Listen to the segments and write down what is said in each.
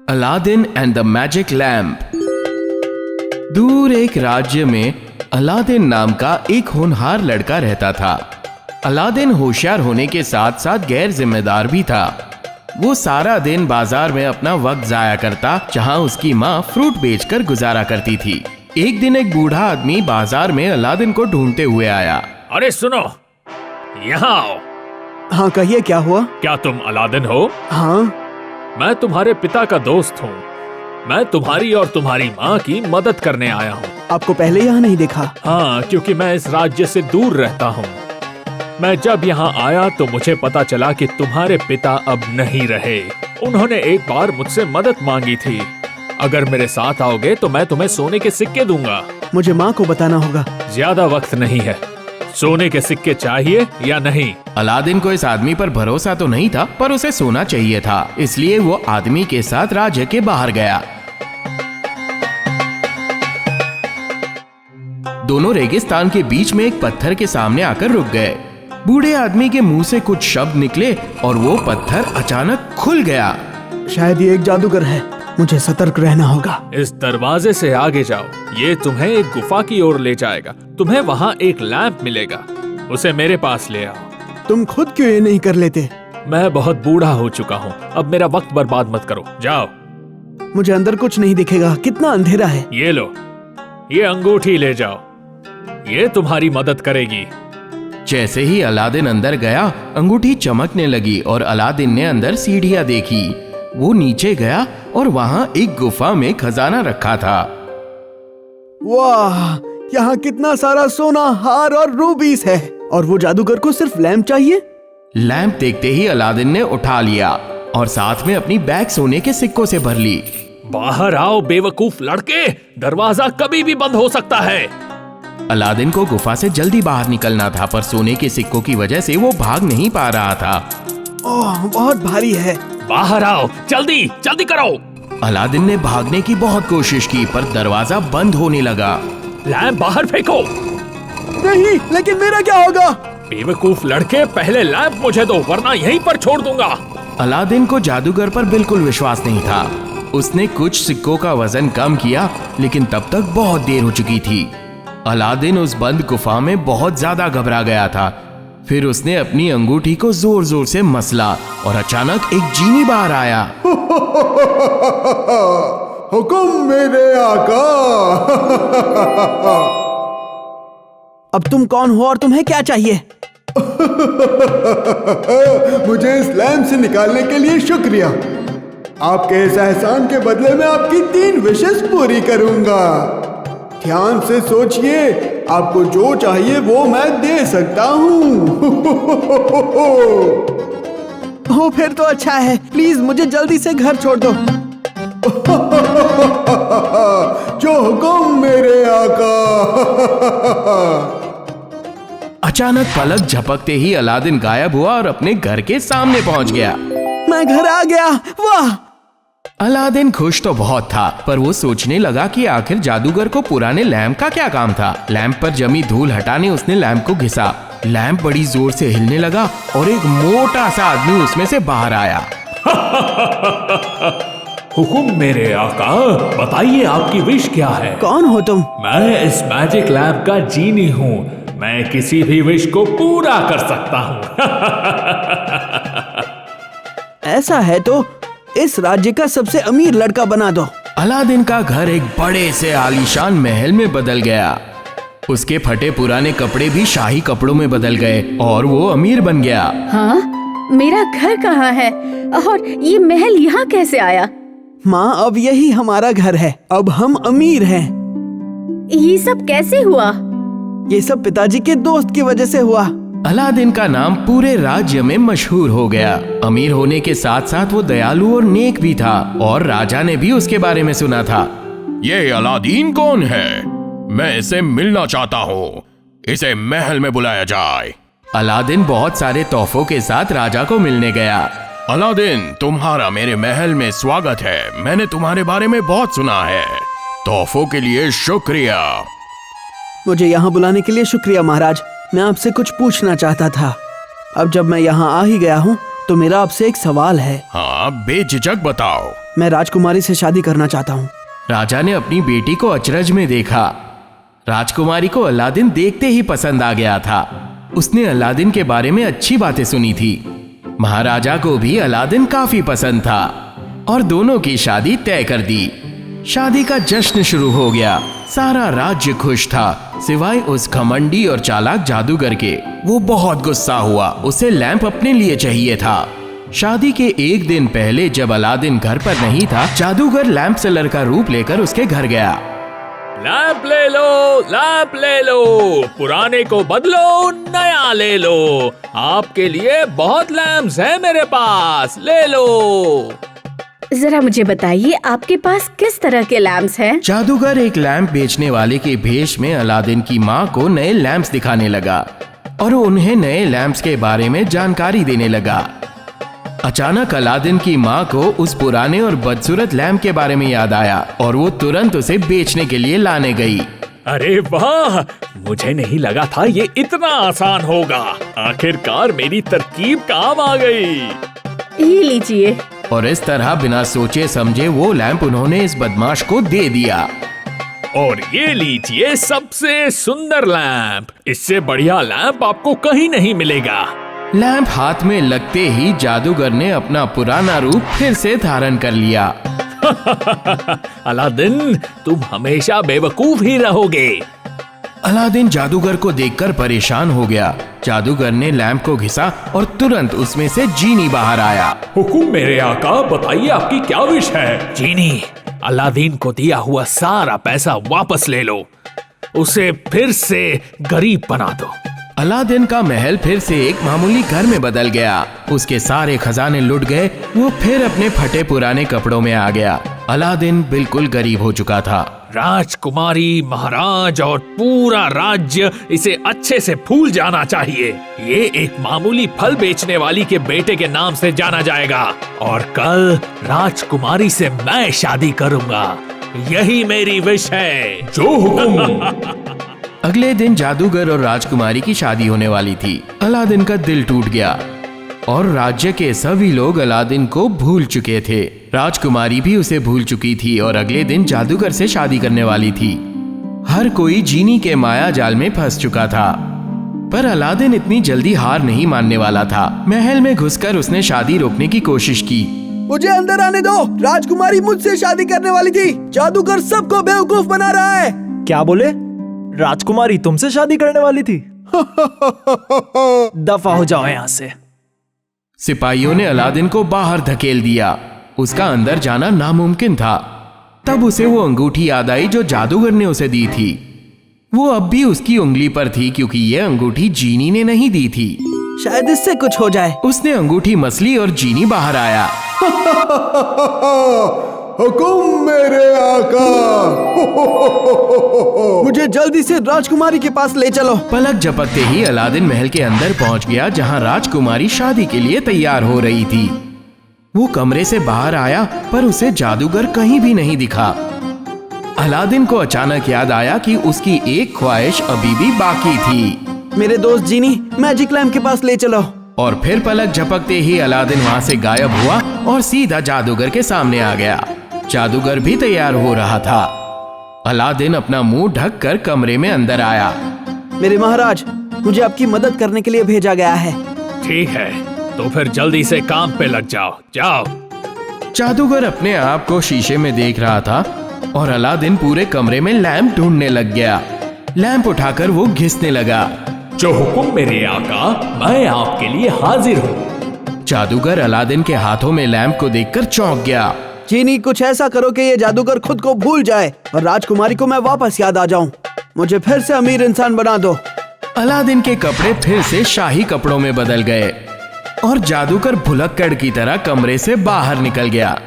Aladdin and the magic lamp. दूर एक राज्य में अलादीन नाम का एक होनहार लड़का रहता था। अलादीन होशियार होने के साथ साथ गैर जिम्मेदार भी था। वो सारा दिन बाजार में अपना वक्त जाया करता, जहां उसकी माँ फ्रूट बेचकर गुजारा करती थी। एक दिन एक बूढ़ा आदमी बाजार में अलादीन को ढूंढते हुए आया। अरे सुनो, यहाँ आओ। हाँ कहिए, क्या हुआ? क्या तुम अलादीन हो? हाँ। मैं तुम्हारे पिता का दोस्त हूँ। मैं तुम्हारी और तुम्हारी माँ की मदद करने आया हूँ। आपको पहले यहाँ नहीं देखा? हाँ, क्योंकि मैं इस राज्य से दूर रहता हूँ। मैं जब यहाँ आया तो मुझे पता चला कि तुम्हारे पिता अब नहीं रहे। उन्होंने एक बार मुझसे मदद मांगी थी। अगर मेरे साथ आओगे तो मैं तुम्हें सोने के सिक्के दूंगा। मुझे माँ को बताना होगा। ज्यादा वक्त नहीं है। सोने के सिक्के चाहिए या नहीं? अलादीन को इस आदमी पर भरोसा तो नहीं था, पर उसे सोना चाहिए था, इसलिए वो आदमी के साथ राज्य के बाहर गया। दोनों रेगिस्तान के बीच में एक पत्थर के सामने आकर रुक गए। बूढ़े आदमी के मुंह से कुछ शब्द निकले और वो पत्थर अचानक खुल गया। शायद ये एक जादूगर है, मुझे सतर्क रहना होगा। इस दरवाजे से आगे जाओ, ये तुम्हें एक गुफा की ओर ले जाएगा। तुम्हें वहाँ एक लैंप मिलेगा, उसे मेरे पास ले आओ। तुम खुद क्यों ये नहीं कर लेते? मैं बहुत बूढ़ा हो चुका हूँ, अब मेरा वक्त बर्बाद मत करो, जाओ। मुझे अंदर कुछ नहीं दिखेगा, कितना अंधेरा है। ये लो, ये अंगूठी ले जाओ, ये तुम्हारी मदद करेगी। जैसे ही अलादीन अंदर गया, अंगूठी चमकने लगी और अलादीन ने अंदर सीढ़ियां देखी। वो नीचे गया और वहां एक गुफा में खजाना रखा था। वाह, यहाँ कितना सारा सोना, हार और रूबीस है। और वो जादूगर को सिर्फ लैंप चाहिए। लैंप देखते ही अलादीन ने उठा लिया और साथ में अपनी बैग सोने के सिक्कों से भर ली। बाहर आओ बेवकूफ लड़के, दरवाजा कभी भी बंद हो सकता है। अलादीन को गुफा से जल्दी बाहर निकलना था, पर सोने के सिक्कों की वजह से वो भाग नहीं पा रहा था। ओह, बहुत भारी है। बाहर आओ, जल्दी जल्दी करो। अलादीन ने भागने की बहुत कोशिश की, पर दरवाजा बंद होने लगा। लैंप बाहर फेंको। नहीं, लेकिन मेरा क्या होगा? बेवकूफ लड़के, पहले लैंप मुझे दो, वरना यहीं पर छोड़ दूंगा। अलादीन को जादूगर पर बिल्कुल विश्वास नहीं था। उसने कुछ सिक्कों का वजन कम किया, लेकिन तब तक बहुत देर हो चुकी थी। अलादीन उस बंद गुफा में बहुत ज्यादा घबरा गया था। फिर उसने अपनी अंगूठी को जोर जोर से मसला और अचानक एक जीनी बाहर आया। हुकुम मेरे आका। अब तुम कौन हो और तुम्हें क्या चाहिए? मुझे इस लैंप से निकालने के लिए शुक्रिया। आपके इस एहसान के बदले में आपकी 3 विशेष पूरी करूंगा। ध्यान से सोचिए, आपको जो चाहिए वो मैं दे सकता हूँ। हो फिर तो अच्छा है, प्लीज मुझे जल्दी से घर छोड़ दो। जो हुकुम मेरे आका। अचानक पलक झपकते ही अलादीन गायब हुआ और अपने घर के सामने पहुंच गया। मैं घर आ गया, वाह! अलादीन खुश तो बहुत था, पर वो सोचने लगा कि आखिर जादूगर को पुराने लैंप का क्या काम था। लैंप पर जमी धूल हटाने उसने लैंप को घिसा। लैंप बड़ी जोर से हिलने लगा और एक मोटा सा आदमी उसमें से बाहर आया। हुकुम मेरे आका, बताइए आपकी विश क्या है? कौन हो तुम? मैं इस मैजिक लैम्प का जीनी हूँ। मैं किसी भी विश को पूरा कर सकता हूँ। ऐसा है तो इस राज्य का सबसे अमीर लड़का बना दो। अलादीन का घर एक बड़े से आलीशान महल में बदल गया। उसके फटे पुराने कपड़े भी शाही कपड़ों में बदल गए और वो अमीर बन गया। हाँ, मेरा घर कहाँ है और ये महल यहाँ कैसे आया? माँ, अब यही हमारा घर है। अब हम अमीर हैं। ये सब कैसे हुआ? ये सब पिताजी के दोस्त की वजह से हुआ। अलादीन का नाम पूरे राज्य में मशहूर हो गया। अमीर होने के साथ साथ वो दयालु और नेक भी था और राजा ने भी उसके बारे में सुना था। ये अलादीन कौन है? मैं इसे मिलना चाहता हूँ। इसे महल में बुलाया जाए। अलादीन बहुत सारे तोहफों के साथ राजा को मिलने गया। अलादीन, तुम्हारा मेरे महल में स्वागत है। मैंने तुम्हारे बारे में बहुत सुना है। तोहफों के लिए शुक्रिया। मुझे यहाँ बुलाने के लिए शुक्रिया महाराज। मैं आपसे कुछ पूछना चाहता था। अब जब मैं यहाँ आ ही गया हूँ तो मेरा आपसे एक सवाल है। हाँ, बेझिझक बताओ। मैं राजकुमारी से शादी करना चाहता हूँ। राजा ने अपनी बेटी को अचरज में देखा। राजकुमारी को अलादीन देखते ही पसंद आ गया था। उसने अलादीन के बारे में अच्छी बातें सुनी थी। महाराजा को भी अलादीन काफी पसंद था और दोनों की शादी तय कर दी। शादी का जश्न शुरू हो गया। सारा राज्य खुश था सिवाय उस घमंडी और चालाक जादूगर के। वो बहुत गुस्सा हुआ। उसे लैंप अपने लिए चाहिए था। शादी के एक दिन पहले जब अलादीन घर पर नहीं था, जादूगर लैंप सेलर का रूप लेकर उसके घर गया। लैंप ले लो, लैंप ले लो, पुराने को बदलो, नया ले लो। आपके लिए बहुत लैंप्स हैं मेरे पास, ले लो। जरा मुझे बताइए आपके पास किस तरह के लैम्प्स हैं? जादूगर एक लैंप बेचने वाले के भेष में अलादीन की माँ को नए लैंप्स दिखाने लगा और उन्हें नए लैंप्स के बारे में जानकारी देने लगा। अचानक अलादीन की माँ को उस पुराने और बदसूरत लैंप के बारे में याद आया और वो तुरंत उसे बेचने के लिए लाने गई। अरे वाह, मुझे नहीं लगा था ये इतना आसान होगा। आखिरकार मेरी तरकीब काम आ गई। ये लीजिए। और इस तरह बिना सोचे समझे वो लैंप उन्होंने इस बदमाश को दे दिया। और ये लीजिए सबसे सुंदर लैंप। इससे बढ़िया लैंप आपको कहीं नहीं मिलेगा। लैंप हाथ में लगते ही जादूगर ने अपना पुराना रूप फिर से धारण कर लिया। अलादीन, तुम हमेशा बेवकूफ ही रहोगे। अलादीन जादूगर को देखकर परेशान हो गया। जादूगर ने लैंप को घिसा और तुरंत उसमें से जीनी बाहर आया। हुकुम मेरे आका, बताइए आपकी क्या विश है? जीनी, अलादीन को दिया हुआ सारा पैसा वापस ले लो। उसे फिर से गरीब बना दो। अलादीन का महल फिर से एक मामूली घर में बदल गया। उसके सारे खजाने लुट गए। वो फिर अपने फटे पुराने कपड़ों में आ गया। अलादीन बिल्कुल गरीब हो चुका था। राजकुमारी, महाराज और पूरा राज्य इसे अच्छे से भूल जाना चाहिए। ये एक मामूली फल बेचने वाली के बेटे के नाम से जाना जाएगा और कल राजकुमारी से मैं शादी करूंगा। यही मेरी विश है। जो हुकुम। अगले दिन जादूगर और राजकुमारी की शादी होने वाली थी। अलादीन का दिल टूट गया और राज्य के सभी लोग अलादीन को भूल चुके थे। राजकुमारी भी उसे भूल चुकी थी और अगले दिन जादूगर से शादी करने वाली थी। हर कोई जीनी के माया जाल में फंस चुका था, पर अलादीन इतनी जल्दी हार नहीं मानने वाला था। महल में घुसकर उसने शादी रोकने की कोशिश की। मुझे अंदर आने दो। राजकुमारी मुझसे शादी करने वाली थी। जादूगर सबको बेवकूफ बना रहा है। क्या बोले? राजकुमारी तुमसे शादी करने वाली थी? दफा हो जाओ यहाँ से। सिपाहियों ने अलादीन को बाहर धकेल दिया। उसका अंदर जाना नामुमकिन था। तब उसे वो अंगूठी याद आई जो जादूगर ने उसे दी थी। वो अब भी उसकी उंगली पर थी क्योंकि ये अंगूठी जीनी ने नहीं दी थी। शायद इससे कुछ हो जाए। उसने अंगूठी मसली और जीनी बाहर आया। हुकुम मेरे आका। मुझे जल्दी से राजकुमारी के पास ले चलो। पलक झपकते ही अलादीन महल के अंदर पहुंच गया जहां राजकुमारी शादी के लिए तैयार हो रही थी। वो कमरे से बाहर आया पर उसे जादूगर कहीं भी नहीं दिखा। अलादीन को अचानक याद आया कि उसकी एक ख्वाहिश अभी भी बाकी थी। मेरे दोस्त जीनी, मैजिक लैम्प के पास ले चलो। और फिर पलक झपकते ही अलादीन वहां से गायब हुआ और सीधा जादूगर के सामने आ गया। जादूगर भी तैयार हो रहा था। अलादीन अपना मुंह ढककर कमरे में अंदर आया। मेरे महाराज, मुझे आपकी मदद करने के लिए भेजा गया है। ठीक है, तो फिर जल्दी से काम पे लग जाओ। जाओ। जादूगर अपने आप को शीशे में देख रहा था और अलादीन पूरे कमरे में लैंप ढूंढने लग गया। लैंप उठाकर वो घिसने लगा। जो हुकुम मेरे आका, मैं आपके लिए हाजिर हूँ। जादूगर अलादीन के हाथों में लैंप को देखकर चौंक गया। जीनी, कुछ ऐसा करो कि ये जादूगर खुद को भूल जाए और राजकुमारी को मैं वापस याद आ जाऊं। मुझे फिर से अमीर इंसान बना दो। अलादीन के कपड़े फिर से शाही कपड़ों में बदल गए और जादूगर भुलक्कड़ की तरह कमरे से बाहर निकल गया।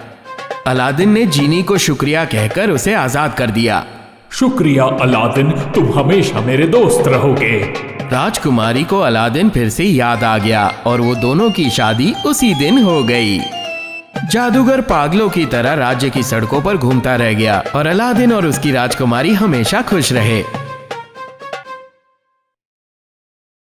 अलादीन ने जीनी को शुक्रिया कहकर उसे आजाद कर दिया। शुक्रिया अलादीन, तुम हमेशा मेरे दोस्त रहोगे। राजकुमारी को अलादीन फिर से याद आ गया और वो दोनों की शादी उसी दिन हो गई। जादूगर पागलों की तरह राज्य की सड़कों पर घूमता रह गया और अलादीन और उसकी राजकुमारी हमेशा खुश रहे।